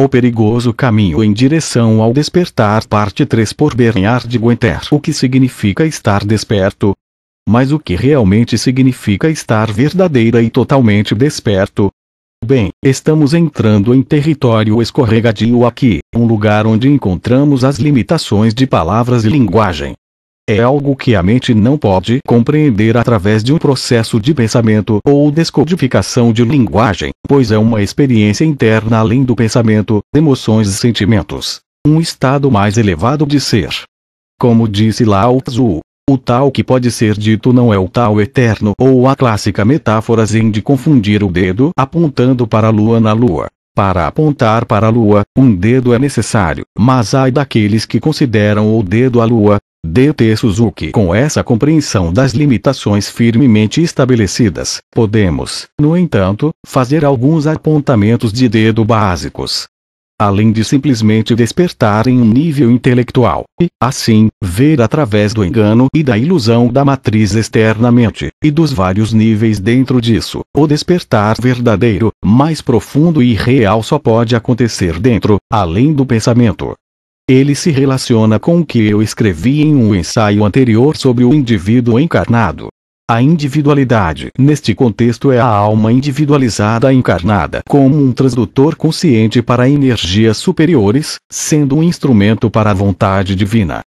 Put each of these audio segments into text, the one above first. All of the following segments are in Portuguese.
O perigoso caminho em direção ao despertar, parte 3, por Bernard Guenter. O que significa estar desperto? Mas o que realmente significa estar verdadeira e totalmente desperto? Bem, estamos entrando em território escorregadio aqui, um lugar onde encontramos as limitações de palavras e linguagem. É algo que a mente não pode compreender através de um processo de pensamento ou descodificação de linguagem, pois é uma experiência interna além do pensamento, emoções e sentimentos. Um estado mais elevado de ser. Como disse Lao Tzu, o tal que pode ser dito não é o tal eterno, ou a clássica metáfora zen de confundir o dedo apontando para a lua na lua. Para apontar para a lua, um dedo é necessário, mas ai daqueles que consideram o dedo a lua. D.T. Suzuki. Com essa compreensão das limitações firmemente estabelecidas, podemos, no entanto, fazer alguns apontamentos de dedo básicos. Além de simplesmente despertar em um nível intelectual, e, assim, ver através do engano e da ilusão da matriz externamente, e dos vários níveis dentro disso, o despertar verdadeiro, mais profundo e real só pode acontecer dentro, além do pensamento. Ele se relaciona com o que eu escrevi em um ensaio anterior sobre o indivíduo encarnado. A individualidade, neste contexto, é a alma individualizada encarnada como um transdutor consciente para energias superiores, sendo um instrumento para a vontade divina.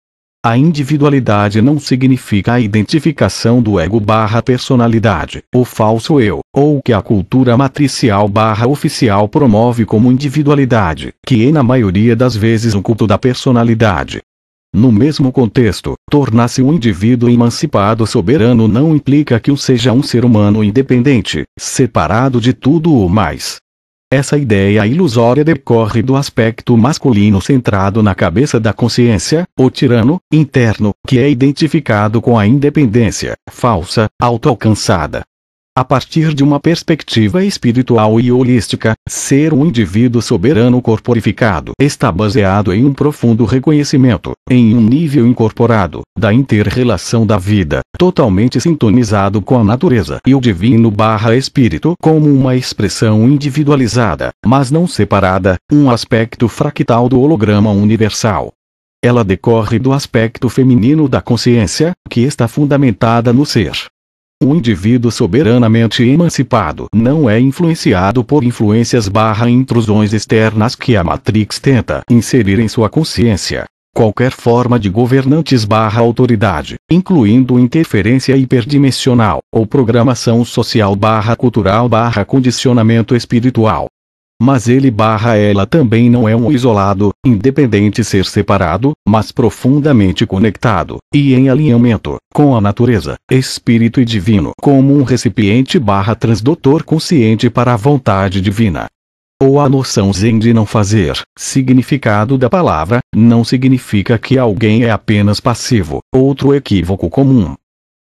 A individualidade não significa a identificação do ego/personalidade, o falso eu, ou o que a cultura matricial/oficial promove como individualidade, que é na maioria das vezes um culto da personalidade. No mesmo contexto, tornar-se um indivíduo emancipado soberano não implica que o seja um ser humano independente, separado de tudo o mais. Essa ideia ilusória decorre do aspecto masculino centrado na cabeça da consciência, o tirano, interno, que é identificado com a independência, falsa, autoalcançada. A partir de uma perspectiva espiritual e holística, ser um indivíduo soberano corporificado está baseado em um profundo reconhecimento, em um nível incorporado, da inter-relação da vida, totalmente sintonizado com a natureza e o divino/espírito como uma expressão individualizada, mas não separada, um aspecto fractal do holograma universal. Ela decorre do aspecto feminino da consciência, que está fundamentada no ser. O indivíduo soberanamente emancipado não é influenciado por influências/intrusões externas que a Matrix tenta inserir em sua consciência. Qualquer forma de governantes/autoridade, incluindo interferência hiperdimensional, ou programação social/cultural/condicionamento espiritual. Mas ele/ela também não é um isolado, independente ser separado, mas profundamente conectado, e em alinhamento, com a natureza, espírito e divino, como um recipiente/transdutor consciente para a vontade divina. Ou a noção zen de não fazer, significado da palavra, não significa que alguém é apenas passivo, outro equívoco comum.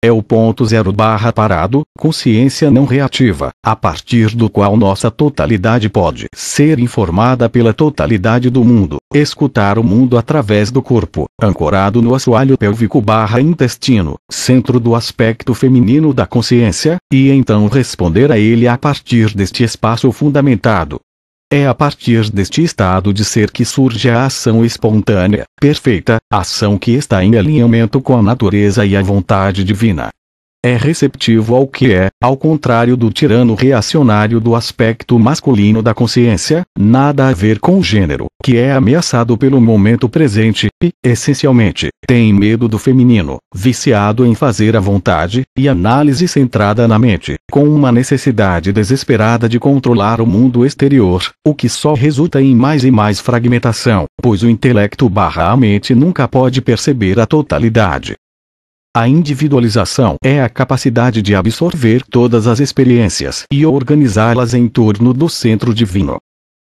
É o ponto zero/parado, consciência não reativa, a partir do qual nossa totalidade pode ser informada pela totalidade do mundo, escutar o mundo através do corpo, ancorado no assoalho pélvico/intestino, centro do aspecto feminino da consciência, e então responder a ele a partir deste espaço fundamentado. É a partir deste estado de ser que surge a ação espontânea, perfeita, ação que está em alinhamento com a natureza e a vontade divina. É receptivo ao que é, ao contrário do tirano reacionário do aspecto masculino da consciência, nada a ver com o gênero, que é ameaçado pelo momento presente, e, essencialmente, tem medo do feminino, viciado em fazer a vontade, e análise centrada na mente, com uma necessidade desesperada de controlar o mundo exterior, o que só resulta em mais e mais fragmentação, pois o intelecto/a mente nunca pode perceber a totalidade. A individualização é a capacidade de absorver todas as experiências e organizá-las em torno do centro divino.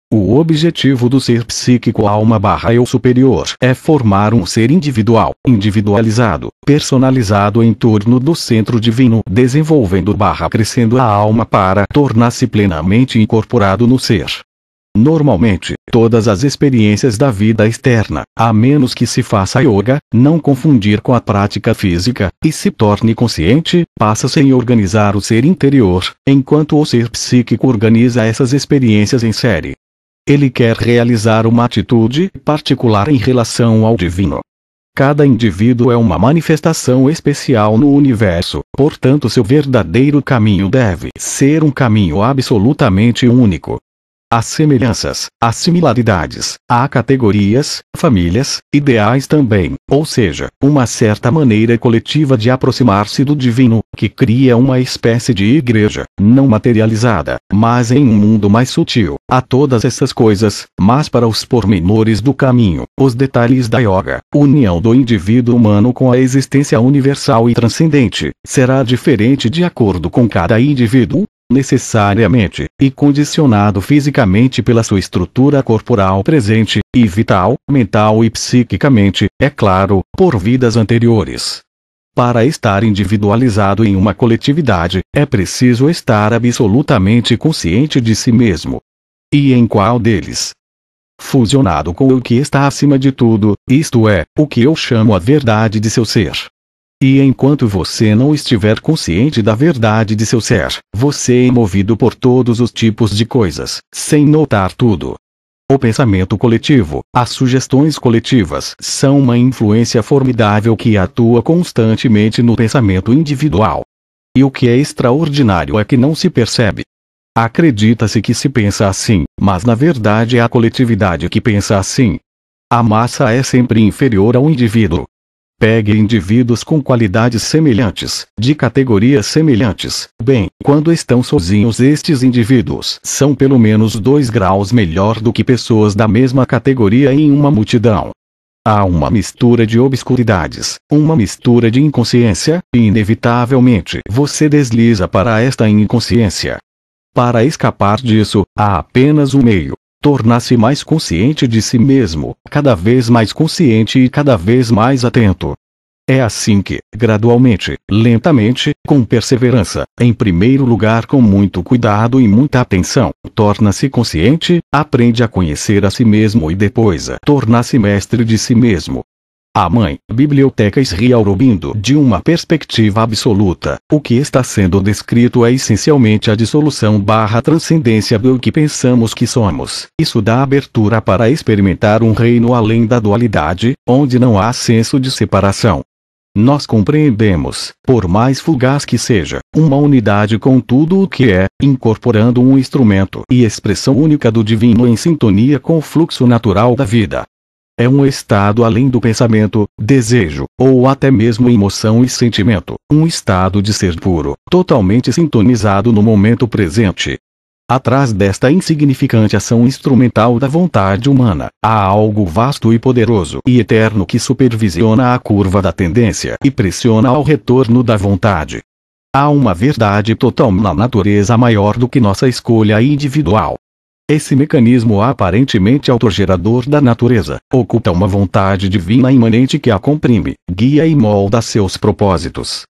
O objetivo do ser psíquico alma/eu superior é formar um ser individual, individualizado, personalizado em torno do centro divino, desenvolvendo/crescendo a alma para tornar-se plenamente incorporado no ser. Normalmente, todas as experiências da vida externa, a menos que se faça yoga, não confundir com a prática física, e se torne consciente, passa-se em organizar o ser interior, enquanto o ser psíquico organiza essas experiências em série. Ele quer realizar uma atitude particular em relação ao divino. Cada indivíduo é uma manifestação especial no universo, portanto seu verdadeiro caminho deve ser um caminho absolutamente único. Há semelhanças, há similaridades, há categorias, famílias, ideais também, ou seja, uma certa maneira coletiva de aproximar-se do divino, que cria uma espécie de igreja, não materializada, mas em um mundo mais sutil. Há todas essas coisas, mas para os pormenores do caminho, os detalhes da yoga, união do indivíduo humano com a existência universal e transcendente, será diferente de acordo com cada indivíduo, necessariamente, e condicionado fisicamente pela sua estrutura corporal presente, e vital, mental e psiquicamente, é claro, por vidas anteriores. Para estar individualizado em uma coletividade, é preciso estar absolutamente consciente de si mesmo. E em qual deles? Fusionado com o que está acima de tudo, isto é, o que eu chamo a verdade de seu ser. E enquanto você não estiver consciente da verdade de seu ser, você é movido por todos os tipos de coisas, sem notar tudo. O pensamento coletivo, as sugestões coletivas, são uma influência formidável que atua constantemente no pensamento individual. E o que é extraordinário é que não se percebe. Acredita-se que se pensa assim, mas na verdade é a coletividade que pensa assim. A massa é sempre inferior ao indivíduo. Pegue indivíduos com qualidades semelhantes, de categorias semelhantes. Bem, quando estão sozinhos estes indivíduos são pelo menos 2 graus melhor do que pessoas da mesma categoria em uma multidão. Há uma mistura de obscuridades, uma mistura de inconsciência, e inevitavelmente você desliza para esta inconsciência. Para escapar disso, há apenas um meio. Tornar-se mais consciente de si mesmo, cada vez mais consciente e cada vez mais atento. É assim que, gradualmente, lentamente, com perseverança, em primeiro lugar com muito cuidado e muita atenção, torna-se consciente, aprende a conhecer a si mesmo e depois torna-se mestre de si mesmo. A mãe, Biblioteca Sri Aurobindo, de uma perspectiva absoluta, o que está sendo descrito é essencialmente a dissolução/transcendência do que pensamos que somos. Isso dá abertura para experimentar um reino além da dualidade, onde não há senso de separação. Nós compreendemos, por mais fugaz que seja, uma unidade com tudo o que é, incorporando um instrumento e expressão única do divino em sintonia com o fluxo natural da vida. É um estado além do pensamento, desejo, ou até mesmo emoção e sentimento, um estado de ser puro, totalmente sintonizado no momento presente. Atrás desta insignificante ação instrumental da vontade humana, há algo vasto e poderoso e eterno que supervisiona a curva da tendência e pressiona ao retorno da vontade. Há uma verdade total na natureza maior do que nossa escolha individual. Esse mecanismo aparentemente autogerador da natureza, oculta uma vontade divina imanente que a comprime, guia e molda seus propósitos.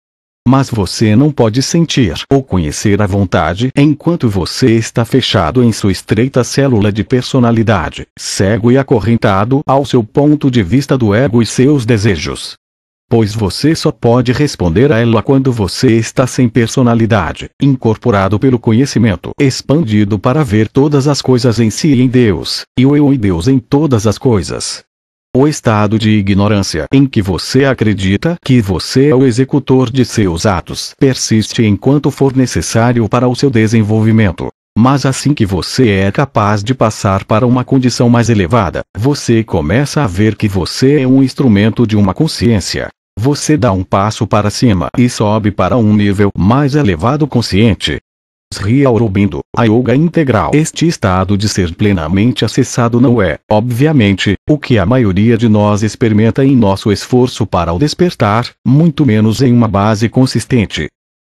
Mas você não pode sentir ou conhecer a vontade enquanto você está fechado em sua estreita célula de personalidade, cego e acorrentado ao seu ponto de vista do ego e seus desejos. Pois você só pode responder a ela quando você está sem personalidade, incorporado pelo conhecimento expandido para ver todas as coisas em si e em Deus, e o eu e Deus em todas as coisas. O estado de ignorância em que você acredita que você é o executor de seus atos persiste enquanto for necessário para o seu desenvolvimento. Mas assim que você é capaz de passar para uma condição mais elevada, você começa a ver que você é um instrumento de uma consciência. Você dá um passo para cima e sobe para um nível mais elevado consciente. Sri Aurobindo, a yoga integral. Este estado de ser plenamente acessado não é, obviamente, o que a maioria de nós experimenta em nosso esforço para o despertar, muito menos em uma base consistente.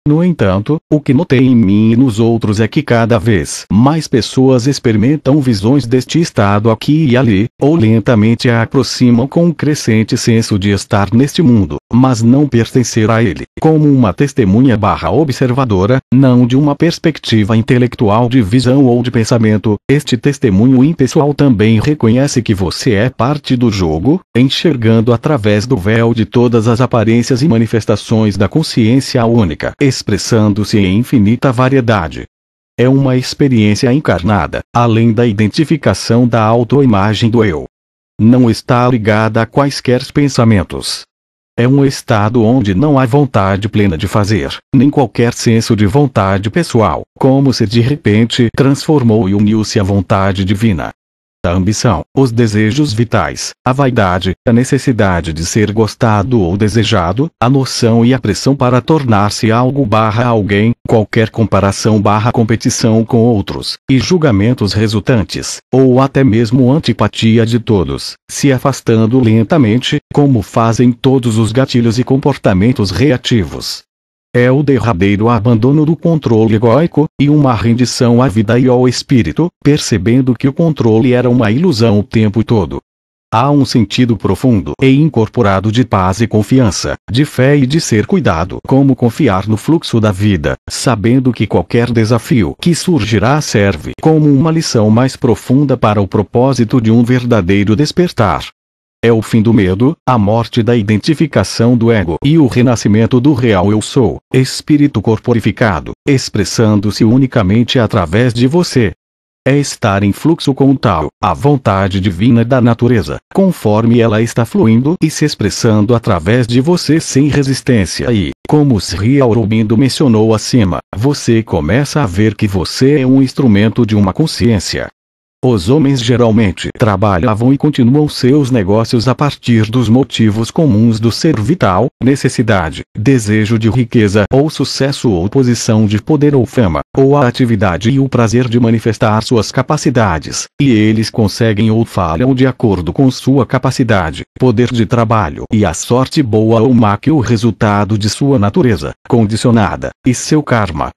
No entanto, o que notei em mim e nos outros é que cada vez mais pessoas experimentam visões deste estado aqui e ali, ou lentamente a aproximam com um crescente senso de estar neste mundo, mas não pertencer a ele, como uma testemunha/observadora, não de uma perspectiva intelectual de visão ou de pensamento. Este testemunho impessoal também reconhece que você é parte do jogo, enxergando através do véu de todas as aparências e manifestações da consciência única, expressando-se em infinita variedade. É uma experiência encarnada, além da identificação da autoimagem do eu. Não está ligada a quaisquer pensamentos. É um estado onde não há vontade plena de fazer, nem qualquer senso de vontade pessoal, como se de repente transformou e uniu-se à vontade divina. A ambição, os desejos vitais, a vaidade, a necessidade de ser gostado ou desejado, a noção e a pressão para tornar-se algo/alguém, qualquer comparação/competição com outros, e julgamentos resultantes, ou até mesmo antipatia de todos, se afastando lentamente, como fazem todos os gatilhos e comportamentos reativos. É o derradeiro abandono do controle egóico, e uma rendição à vida e ao espírito, percebendo que o controle era uma ilusão o tempo todo. Há um sentido profundo e incorporado de paz e confiança, de fé e de ser cuidado, como confiar no fluxo da vida, sabendo que qualquer desafio que surgirá serve como uma lição mais profunda para o propósito de um verdadeiro despertar. É o fim do medo, a morte da identificação do ego e o renascimento do real eu sou, espírito corporificado, expressando-se unicamente através de você. É estar em fluxo com tal, a vontade divina da natureza, conforme ela está fluindo e se expressando através de você sem resistência e, como Sri Aurobindo mencionou acima, você começa a ver que você é um instrumento de uma consciência. Os homens geralmente trabalhavam e continuam seus negócios a partir dos motivos comuns do ser vital, necessidade, desejo de riqueza ou sucesso ou posição de poder ou fama, ou a atividade e o prazer de manifestar suas capacidades, e eles conseguem ou falham de acordo com sua capacidade, poder de trabalho e a sorte boa ou má que o resultado de sua natureza, condicionada, e seu karma.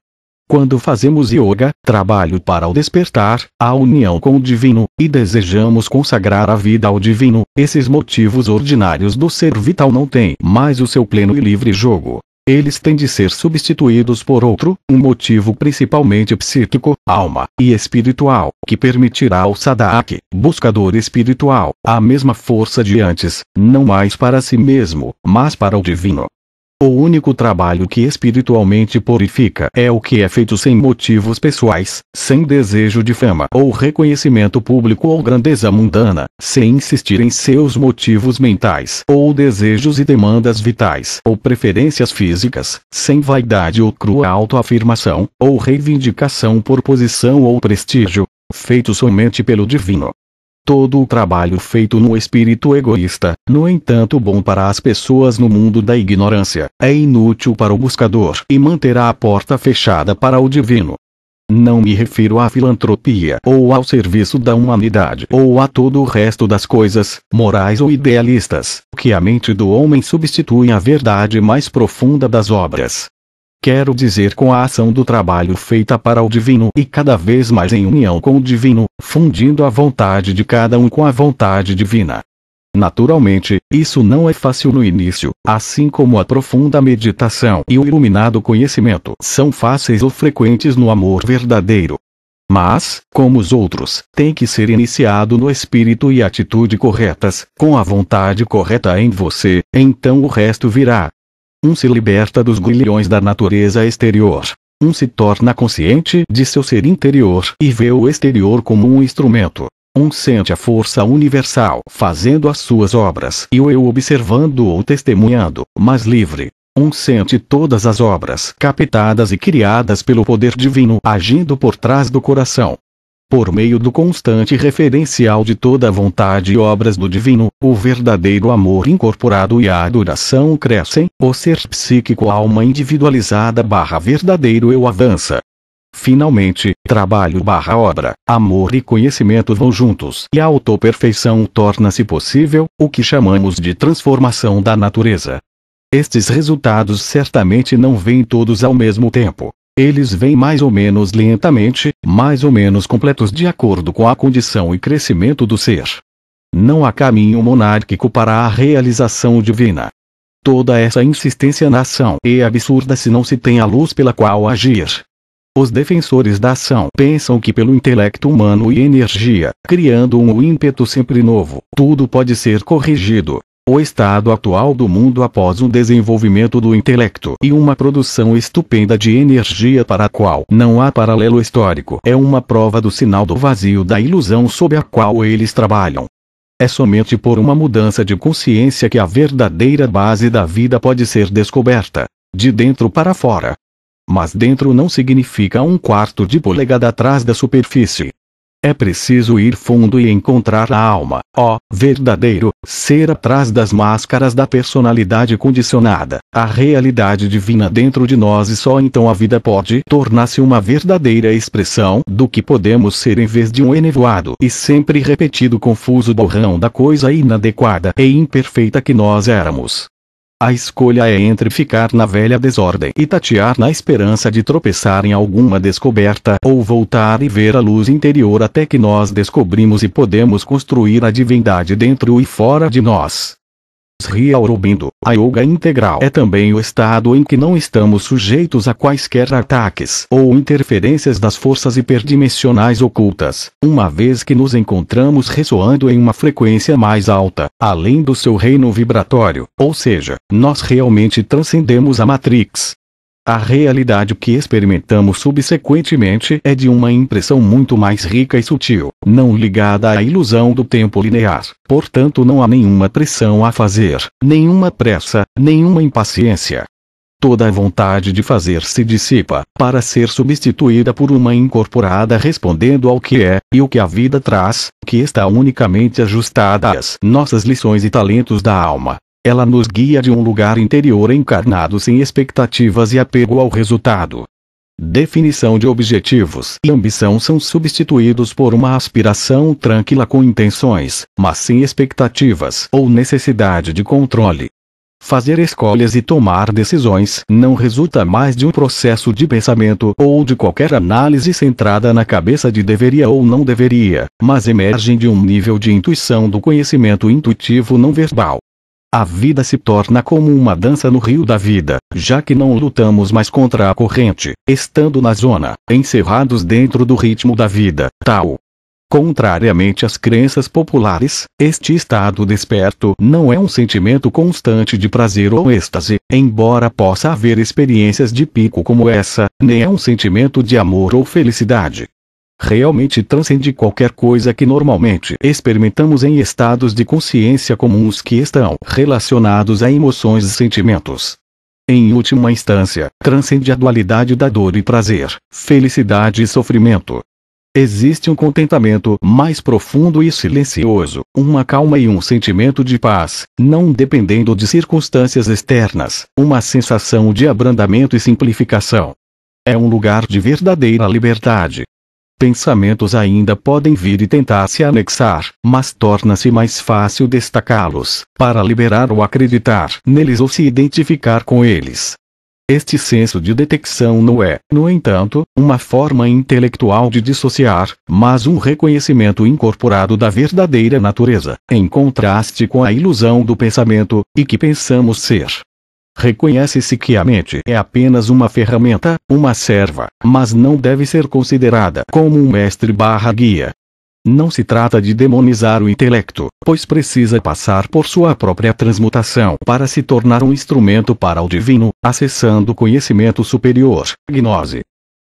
Quando fazemos yoga, trabalho para o despertar, a união com o divino, e desejamos consagrar a vida ao divino, esses motivos ordinários do ser vital não têm mais o seu pleno e livre jogo. Eles têm de ser substituídos por outro, um motivo principalmente psíquico, alma, e espiritual, que permitirá ao sadhaka, buscador espiritual, a mesma força de antes, não mais para si mesmo, mas para o divino. O único trabalho que espiritualmente purifica é o que é feito sem motivos pessoais, sem desejo de fama ou reconhecimento público ou grandeza mundana, sem insistir em seus motivos mentais ou desejos e demandas vitais ou preferências físicas, sem vaidade ou crua autoafirmação, ou reivindicação por posição ou prestígio, feito somente pelo divino. Todo o trabalho feito no espírito egoísta, no entanto bom para as pessoas no mundo da ignorância, é inútil para o buscador e manterá a porta fechada para o divino. Não me refiro à filantropia ou ao serviço da humanidade ou a todo o resto das coisas, morais ou idealistas, que a mente do homem substitui a verdade mais profunda das obras. Quero dizer com a ação do trabalho feita para o divino e cada vez mais em união com o divino, fundindo a vontade de cada um com a vontade divina. Naturalmente, isso não é fácil no início, assim como a profunda meditação e o iluminado conhecimento são fáceis ou frequentes no amor verdadeiro. Mas, como os outros, tem que ser iniciado no espírito e atitude corretas, com a vontade correta em você, então o resto virá. Um se liberta dos grilhões da natureza exterior. Um se torna consciente de seu ser interior e vê o exterior como um instrumento. Um sente a força universal fazendo as suas obras e o eu observando ou testemunhando, mas livre. Um sente todas as obras captadas e criadas pelo poder divino agindo por trás do coração. Por meio do constante referencial de toda a vontade e obras do divino, o verdadeiro amor incorporado e a adoração crescem, o ser psíquico alma individualizada verdadeiro eu avança. Finalmente, trabalho/obra, amor e conhecimento vão juntos e a autoperfeição torna-se possível, o que chamamos de transformação da natureza. Estes resultados certamente não vêm todos ao mesmo tempo. Eles vêm mais ou menos lentamente, mais ou menos completos de acordo com a condição e crescimento do ser. Não há caminho monárquico para a realização divina. Toda essa insistência na ação é absurda se não se tem a luz pela qual agir. Os defensores da ação pensam que pelo intelecto humano e energia, criando um ímpeto sempre novo, tudo pode ser corrigido. O estado atual do mundo após um desenvolvimento do intelecto e uma produção estupenda de energia para a qual não há paralelo histórico é uma prova do sinal do vazio da ilusão sob a qual eles trabalham. É somente por uma mudança de consciência que a verdadeira base da vida pode ser descoberta, de dentro para fora. Mas dentro não significa um quarto de polegada atrás da superfície. É preciso ir fundo e encontrar a alma, ó, verdadeiro ser atrás das máscaras da personalidade condicionada, a realidade divina dentro de nós, e só então a vida pode tornar-se uma verdadeira expressão do que podemos ser em vez de um enevoado e sempre repetido confuso borrão da coisa inadequada e imperfeita que nós éramos. A escolha é entre ficar na velha desordem e tatear na esperança de tropeçar em alguma descoberta, ou voltar e ver a luz interior até que nós descobrimos e podemos construir a divindade dentro e fora de nós. Sri Aurobindo, a yoga integral é também o estado em que não estamos sujeitos a quaisquer ataques ou interferências das forças hiperdimensionais ocultas, uma vez que nos encontramos ressoando em uma frequência mais alta, além do seu reino vibratório, ou seja, nós realmente transcendemos a Matrix. A realidade que experimentamos subsequentemente é de uma impressão muito mais rica e sutil, não ligada à ilusão do tempo linear. Portanto, não há nenhuma pressão a fazer, nenhuma pressa, nenhuma impaciência. Toda a vontade de fazer se dissipa, para ser substituída por uma incorporada respondendo ao que é, e o que a vida traz, que está unicamente ajustada às nossas lições e talentos da alma. Ela nos guia de um lugar interior encarnado sem expectativas e apego ao resultado. Definição de objetivos e ambição são substituídos por uma aspiração tranquila com intenções, mas sem expectativas ou necessidade de controle. Fazer escolhas e tomar decisões não resulta mais de um processo de pensamento ou de qualquer análise centrada na cabeça de deveria ou não deveria, mas emergem de um nível de intuição do conhecimento intuitivo não verbal. A vida se torna como uma dança no rio da vida, já que não lutamos mais contra a corrente, estando na zona, encerrados dentro do ritmo da vida, tal. Contrariamente às crenças populares, este estado desperto não é um sentimento constante de prazer ou êxtase, embora possa haver experiências de pico como essa, nem é um sentimento de amor ou felicidade. Realmente transcende qualquer coisa que normalmente experimentamos em estados de consciência comuns que estão relacionados a emoções e sentimentos. Em última instância, transcende a dualidade da dor e prazer, felicidade e sofrimento. Existe um contentamento mais profundo e silencioso, uma calma e um sentimento de paz, não dependendo de circunstâncias externas, uma sensação de abrandamento e simplificação. É um lugar de verdadeira liberdade. Pensamentos ainda podem vir e tentar se anexar, mas torna-se mais fácil destacá-los, para liberar ou acreditar neles ou se identificar com eles. Este senso de detecção não é, no entanto, uma forma intelectual de dissociar, mas um reconhecimento incorporado da verdadeira natureza, em contraste com a ilusão do pensamento, e que pensamos ser. Reconhece-se que a mente é apenas uma ferramenta, uma serva, mas não deve ser considerada como um mestre/guia. Não se trata de demonizar o intelecto, pois precisa passar por sua própria transmutação para se tornar um instrumento para o divino, acessando o conhecimento superior, gnose.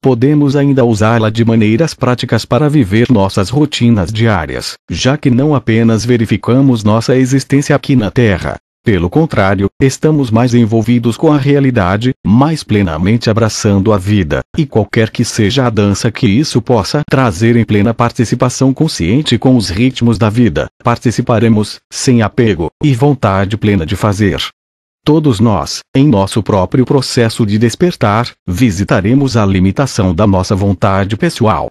Podemos ainda usá-la de maneiras práticas para viver nossas rotinas diárias, já que não apenas verificamos nossa existência aqui na Terra. Pelo contrário, estamos mais envolvidos com a realidade, mais plenamente abraçando a vida, e qualquer que seja a dança que isso possa trazer em plena participação consciente com os ritmos da vida, participaremos, sem apego, e vontade plena de fazer. Todos nós, em nosso próprio processo de despertar, visitaremos a limitação da nossa vontade pessoal.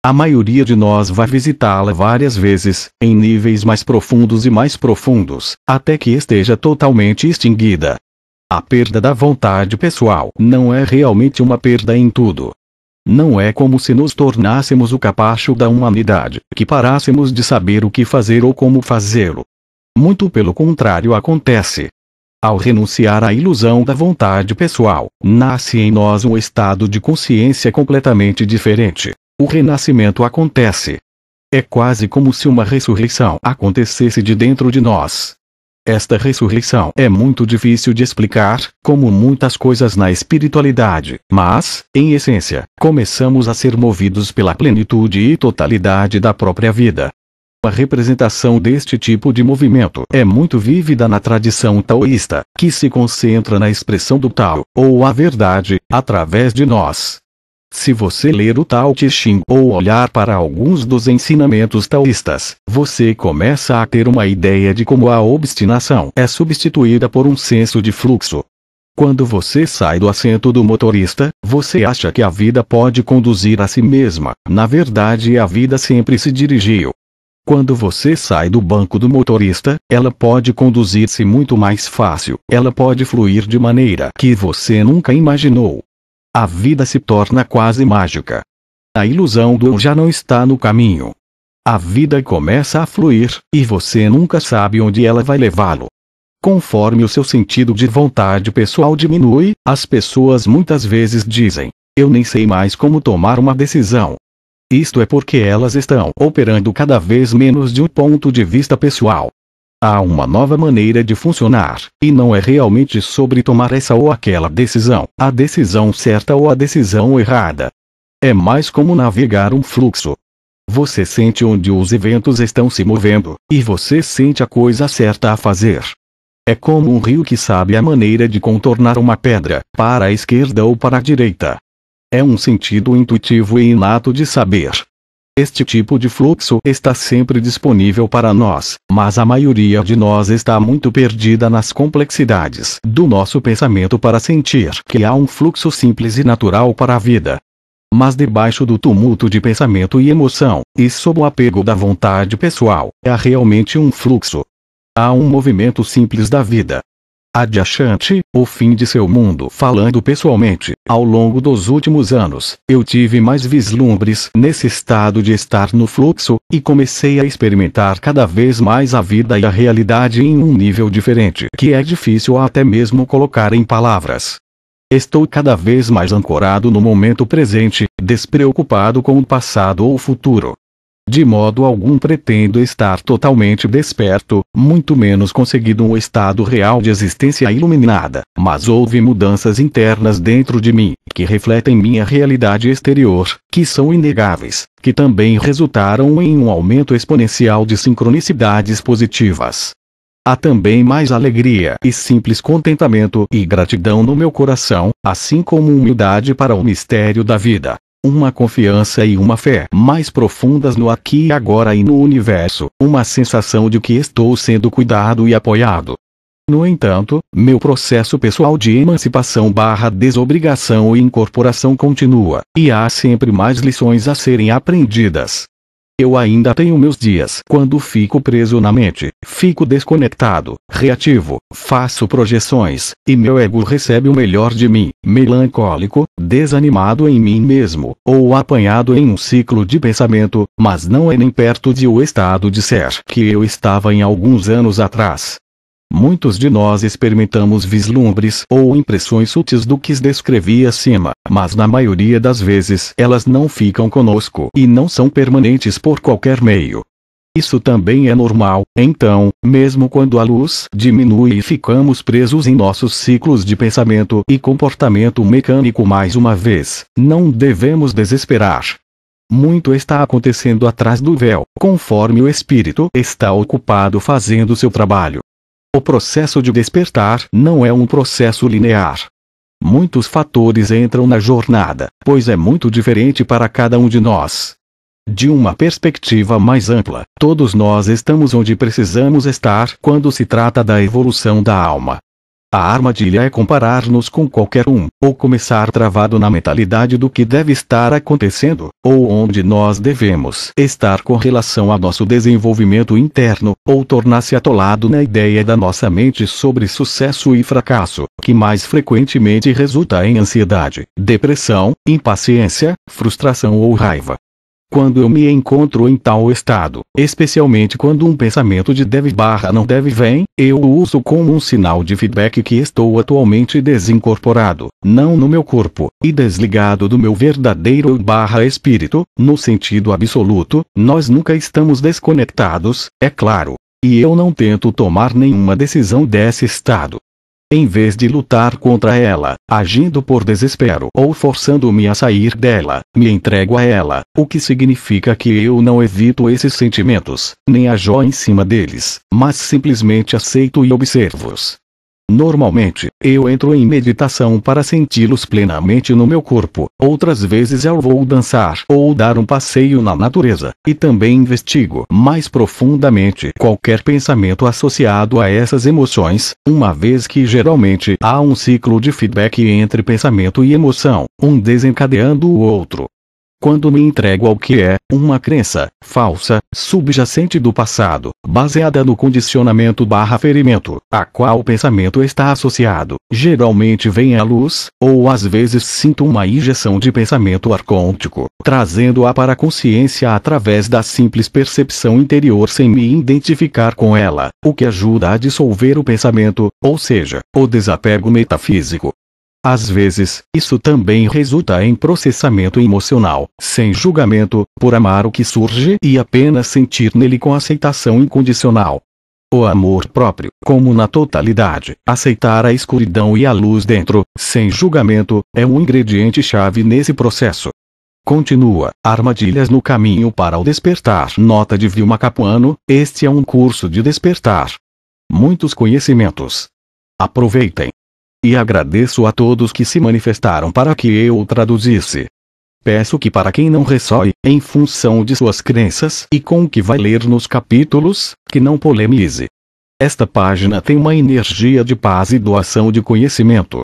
A maioria de nós vai visitá-la várias vezes, em níveis mais profundos e mais profundos, até que esteja totalmente extinguida. A perda da vontade pessoal não é realmente uma perda em tudo. Não é como se nos tornássemos o capacho da humanidade, que parássemos de saber o que fazer ou como fazê-lo. Muito pelo contrário acontece. Ao renunciar à ilusão da vontade pessoal, nasce em nós um estado de consciência completamente diferente. O renascimento acontece. É quase como se uma ressurreição acontecesse de dentro de nós. Esta ressurreição é muito difícil de explicar, como muitas coisas na espiritualidade, mas, em essência, começamos a ser movidos pela plenitude e totalidade da própria vida. A representação deste tipo de movimento é muito vívida na tradição taoísta, que se concentra na expressão do Tao, ou a verdade, através de nós. Se você ler o Tao Te Ching ou olhar para alguns dos ensinamentos taoístas, você começa a ter uma ideia de como a obstinação é substituída por um senso de fluxo. Quando você sai do assento do motorista, você acha que a vida pode conduzir a si mesma. Na verdade, a vida sempre se dirigiu. Quando você sai do banco do motorista, ela pode conduzir-se muito mais fácil. Ela pode fluir de maneira que você nunca imaginou. A vida se torna quase mágica. A ilusão do eu já não está no caminho. A vida começa a fluir, e você nunca sabe onde ela vai levá-lo. Conforme o seu sentido de vontade pessoal diminui, as pessoas muitas vezes dizem: eu nem sei mais como tomar uma decisão. Isto é porque elas estão operando cada vez menos de um ponto de vista pessoal. Há uma nova maneira de funcionar, e não é realmente sobre tomar essa ou aquela decisão, a decisão certa ou a decisão errada. É mais como navegar um fluxo. Você sente onde os eventos estão se movendo, e você sente a coisa certa a fazer. É como um rio que sabe a maneira de contornar uma pedra, para a esquerda ou para a direita. É um sentido intuitivo e inato de saber. Este tipo de fluxo está sempre disponível para nós, mas a maioria de nós está muito perdida nas complexidades do nosso pensamento para sentir que há um fluxo simples e natural para a vida. Mas debaixo do tumulto de pensamento e emoção, e sob o apego da vontade pessoal, há realmente um fluxo. Há um movimento simples da vida. Adyashanti, o fim de seu mundo. Falando pessoalmente, ao longo dos últimos anos, eu tive mais vislumbres nesse estado de estar no fluxo, e comecei a experimentar cada vez mais a vida e a realidade em um nível diferente que é difícil até mesmo colocar em palavras. Estou cada vez mais ancorado no momento presente, despreocupado com o passado ou o futuro. De modo algum pretendo estar totalmente desperto, muito menos conseguido um estado real de existência iluminada, mas houve mudanças internas dentro de mim, que refletem minha realidade exterior, que são inegáveis, que também resultaram em um aumento exponencial de sincronicidades positivas. Há também mais alegria e simples contentamento e gratidão no meu coração, assim como humildade para o mistério da vida. Uma confiança e uma fé mais profundas no aqui e agora e no universo, uma sensação de que estou sendo cuidado e apoiado. No entanto, meu processo pessoal de emancipação/desobrigação e incorporação continua, e há sempre mais lições a serem aprendidas. Eu ainda tenho meus dias quando fico preso na mente, fico desconectado, reativo, faço projeções, e meu ego recebe o melhor de mim, melancólico, desanimado em mim mesmo, ou apanhado em um ciclo de pensamento, mas não é nem perto de o estado de ser que eu estava em alguns anos atrás. Muitos de nós experimentamos vislumbres ou impressões sutis do que descrevi acima, mas na maioria das vezes elas não ficam conosco e não são permanentes por qualquer meio. Isso também é normal, então, mesmo quando a luz diminui e ficamos presos em nossos ciclos de pensamento e comportamento mecânico mais uma vez, não devemos desesperar. Muito está acontecendo atrás do véu, conforme o espírito está ocupado fazendo seu trabalho. O processo de despertar não é um processo linear. Muitos fatores entram na jornada, pois é muito diferente para cada um de nós. De uma perspectiva mais ampla, todos nós estamos onde precisamos estar quando se trata da evolução da alma. A armadilha é comparar-nos com qualquer um, ou começar travado na mentalidade do que deve estar acontecendo, ou onde nós devemos estar com relação a nosso desenvolvimento interno, ou tornar-se atolado na ideia da nossa mente sobre sucesso e fracasso, que mais frequentemente resulta em ansiedade, depressão, impaciência, frustração ou raiva. Quando eu me encontro em tal estado, especialmente quando um pensamento de deve/não deve vem, eu o uso como um sinal de feedback que estou atualmente desincorporado, não no meu corpo, e desligado do meu verdadeiro eu/espírito, no sentido absoluto. Nós nunca estamos desconectados, é claro. e eu não tento tomar nenhuma decisão desse estado. Em vez de lutar contra ela, agindo por desespero ou forçando-me a sair dela, me entrego a ela, o que significa que eu não evito esses sentimentos, nem ajo em cima deles, mas simplesmente aceito e observo-os. Normalmente, eu entro em meditação para senti-los plenamente no meu corpo, outras vezes eu vou dançar ou dar um passeio na natureza, e também investigo mais profundamente qualquer pensamento associado a essas emoções, uma vez que geralmente há um ciclo de feedback entre pensamento e emoção, um desencadeando o outro. Quando me entrego ao que é uma crença falsa, subjacente do passado, baseada no condicionamento/ferimento, a qual o pensamento está associado, geralmente vem à luz, ou às vezes sinto uma injeção de pensamento arcôntico, trazendo-a para a consciência através da simples percepção interior sem me identificar com ela, o que ajuda a dissolver o pensamento, ou seja, o desapego metafísico. Às vezes, isso também resulta em processamento emocional, sem julgamento, por amar o que surge e apenas sentir nele com aceitação incondicional. O amor próprio, como na totalidade, aceitar a escuridão e a luz dentro, sem julgamento, é um ingrediente-chave nesse processo. Continua, Armadilhas no Caminho para o Despertar. Nota de Vilma Capuano, este é um curso de despertar. Muitos conhecimentos. Aproveitem. E agradeço a todos que se manifestaram para que eu o traduzisse. Peço que para quem não ressoe, em função de suas crenças e com o que vai ler nos capítulos, que não polemize. Esta página tem uma energia de paz e doação de conhecimento.